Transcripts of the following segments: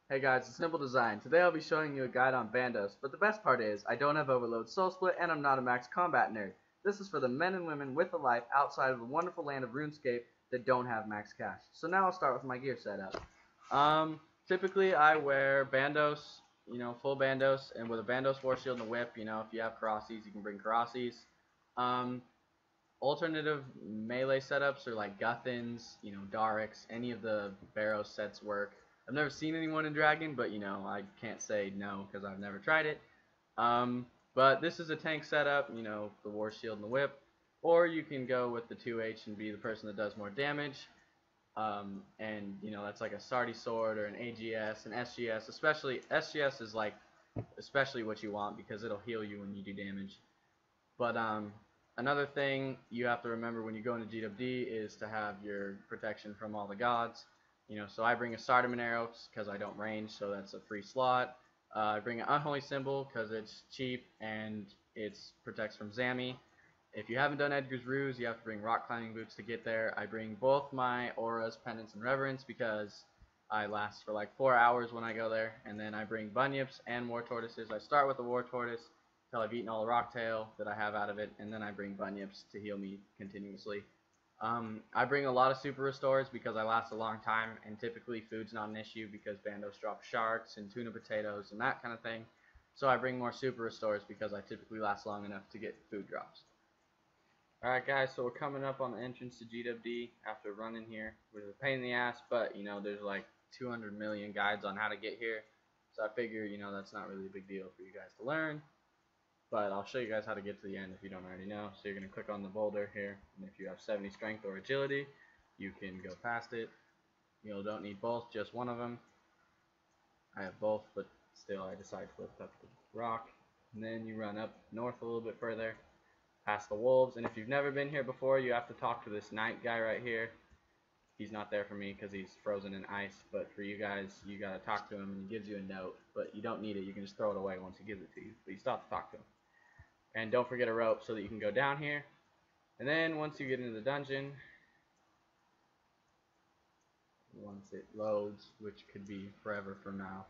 Hey guys, it's Simp1eDesign. Today I'll be showing you a guide on Bandos, but the best part is, I don't have Overload Soul Split and I'm not a max combat nerd. This is for the men and women with a life outside of the wonderful land of Runescape that don't have max cash. So now I'll start with my gear setup. Typically I wear Bandos, full Bandos, and with a Bandos War Shield and a whip, if you have Karasis, you can bring Karasis. Um, Alternative melee setups are like Guthans, Darix, any of the Barrow sets work. I've never seen anyone in Dragon, but I can't say no because I've never tried it. But this is a tank setup, the War Shield and the Whip, or you can go with the 2H and be the person that does more damage. And that's like a Sardi Sword or an AGS, an SGS. Especially SGS is like especially what you want because it'll heal you when you do damage. But another thing you have to remember when you go into GWD is to have your protection from all the gods. So I bring a Sardiman arrow because I don't range, so that's a free slot. I bring an Unholy Symbol because it's cheap and it protects from Zami. If you haven't done Edgar's Ruse, you have to bring rock climbing boots to get there. I bring both my auras, pendants, and reverence because I last for like 4 hours when I go there. And then I bring bunyips and war tortoises. I start with the war tortoise until I've eaten all the rocktail that I have out of it, and then I bring bunyips to heal me continuously. I bring a lot of super restores because I last a long time, and typically food's not an issue because Bandos drop sharks and tuna potatoes and that kind of thing. So I bring more super restores because I typically last long enough to get food drops. Alright guys, so we're coming up on the entrance to GWD after running here, which is a pain in the ass, but there's like 200 million guides on how to get here, so I figure that's not really a big deal for you guys to learn, but I'll show you guys how to get to the end if you don't already know. So you're going to click on the boulder here, and if you have 70 strength or agility, you can go past it. You don't need both, just one of them. I have both, but still I decide to lift up the rock, and then you run up north a little bit further past the wolves. And if you've never been here before, you have to talk to this knight guy right here. He's not there for me because he's frozen in ice, but for you guys, you gotta talk to him, and he gives you a note, but you don't need it. You can just throw it away once he gives it to you, but you still have to talk to him. And don't forget a rope so that you can go down here. And then once you get into the dungeon, once it loads, which could be forever from now,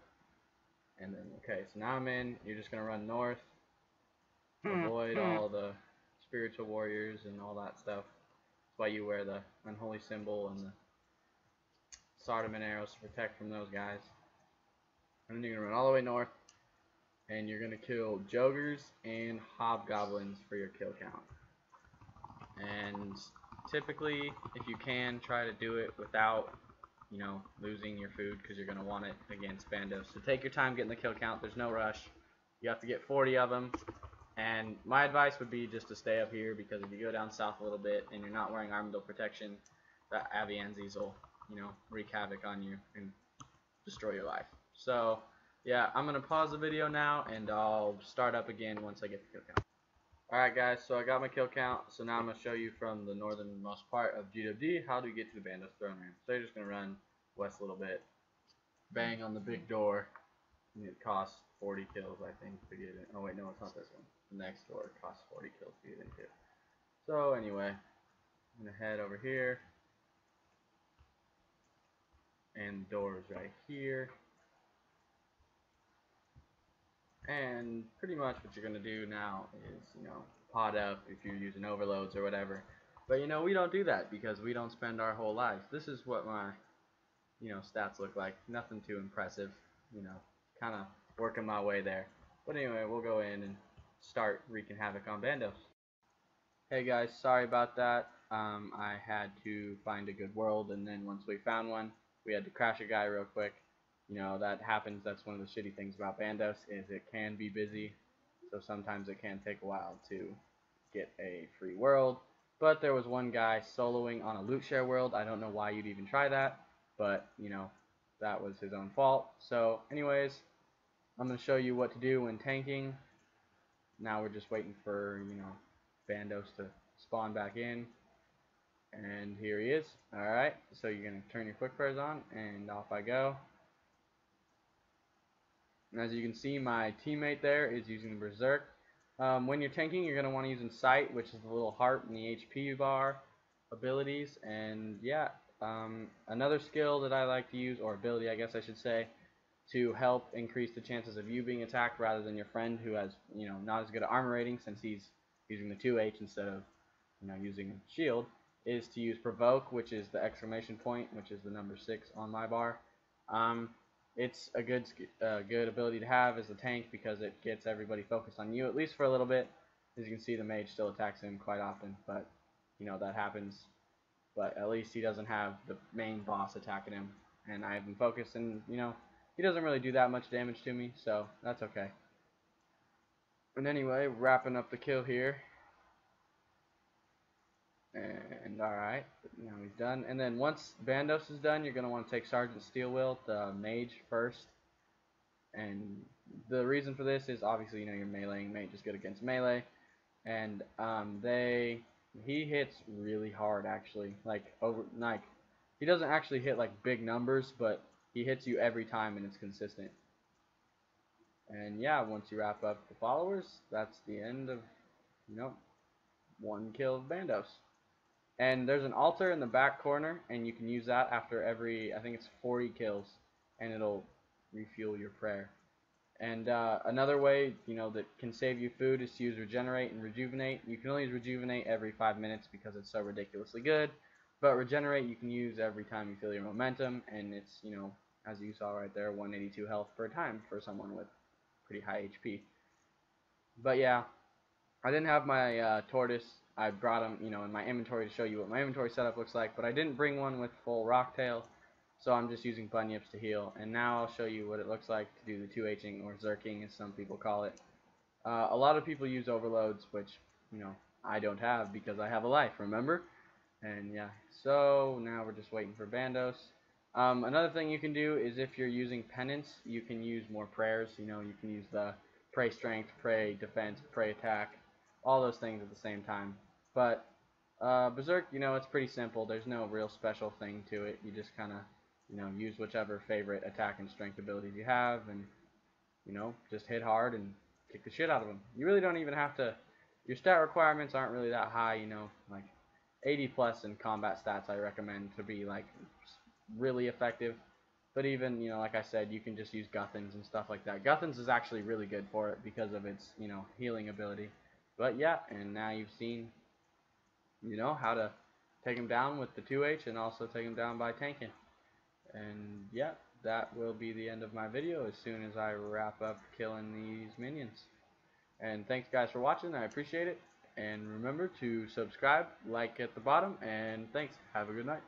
and then okay, so now I'm in. You're just gonna run north, avoid all the spiritual warriors and all that stuff. That's why you wear the unholy symbol and the Sardiman arrows to protect from those guys. And then you're gonna run all the way north, and you're gonna kill Jogers and Hobgoblins for your kill count. And typically, if you can, try to do it without losing your food because you're gonna want it against Bandos. So take your time getting the kill count. There's no rush. You have to get 40 of them. And my advice would be just to stay up here because if you go down south a little bit and you're not wearing Armadillo protection, the Avianzis will, wreak havoc on you and destroy your life. So, yeah, I'm going to pause the video now and I'll start up again once I get the kill count. Alright guys, so I got my kill count, so now I'm going to show you from the northernmost part of GWD how to get to the Bandos throne room. So you're just going to run west a little bit, bang on the big door, and it costs 40 kills I think to get in. Oh wait, no, it's not this one. The next door costs 40 kills to get into. So anyway, I'm going to head over here, and the door is right here. And pretty much what you're going to do now is, pot up if you're using overloads or whatever. But, we don't do that because we don't spend our whole lives. This is what my, stats look like. Nothing too impressive, kind of working my way there. But anyway, we'll go in and start wreaking havoc on Bandos. Hey guys, sorry about that. I had to find a good world, and then once we found one, we had to crash a guy real quick. That happens. That's one of the shitty things about Bandos is it can be busy, so sometimes it can take a while to get a free world. But there was one guy soloing on a loot share world. I don't know why you'd even try that, but that was his own fault. So anyways, I'm going to show you what to do when tanking. Now we're just waiting for Bandos to spawn back in. And here he is. Alright, so you're going to turn your quick prayers on, and off I go. And as you can see, my teammate there is using the Berserk. When you're tanking, you're going to want to use Incite, which is the little heart in the HP bar abilities. And yeah, another skill that I like to use, or ability I guess I should say, to help increase the chances of you being attacked rather than your friend who has, not as good an armor rating since he's using the 2H instead of, using shield, is to use provoke, which is the exclamation point, which is the number 6 on my bar. It's a good ability to have as a tank because it gets everybody focused on you, at least for a little bit. As you can see, the mage still attacks him quite often, but that happens. But at least he doesn't have the main boss attacking him, and I have him focused, and he doesn't really do that much damage to me, so that's okay. And anyway, wrapping up the kill here. And alright, now he's done. And then once Bandos is done, you're going to want to take Sergeant Steelwill, the mage, first. And the reason for this is obviously, you're meleeing. Mage is good against melee. And he hits really hard, actually. He doesn't actually hit like big numbers, but he hits you every time and it's consistent. And yeah, once you wrap up the followers, that's the end of, one kill of Bandos. And there's an altar in the back corner, and you can use that after every, I think it's 40 kills, and it'll refuel your prayer. And another way, that can save you food is to use regenerate and rejuvenate. You can only use rejuvenate every 5 minutes because it's so ridiculously good, but regenerate you can use every time you feel your momentum, and it's, as you saw right there, 182 health per time for someone with pretty high HP. But yeah, I didn't have my tortoise. I brought him, in my inventory to show you what my inventory setup looks like, but I didn't bring one with full rocktail, so I'm just using bunyips to heal. And now I'll show you what it looks like to do the 2Hing, or zerking as some people call it. A lot of people use overloads, which, I don't have because I have a life, remember? And yeah, so now we're just waiting for Bandos. Another thing you can do is if you're using penance, you can use more prayers. You can use the pray strength, pray defense, pray attack, all those things at the same time. But Berserk, it's pretty simple. There's no real special thing to it. You just kind of, use whichever favorite attack and strength abilities you have, and, just hit hard and kick the shit out of them. You really don't even have to. Your stat requirements aren't really that high, like 80 plus in combat stats I recommend to be like really effective. But even, like I said, you can just use Guthans and stuff like that. Guthans is actually really good for it because of its, healing ability. But yeah, and now you've seen, how to take him down with the 2H and also take him down by tanking. And yeah, that will be the end of my video as soon as I wrap up killing these minions. And thanks guys for watching, I appreciate it. And remember to subscribe, like at the bottom, and thanks. Have a good night.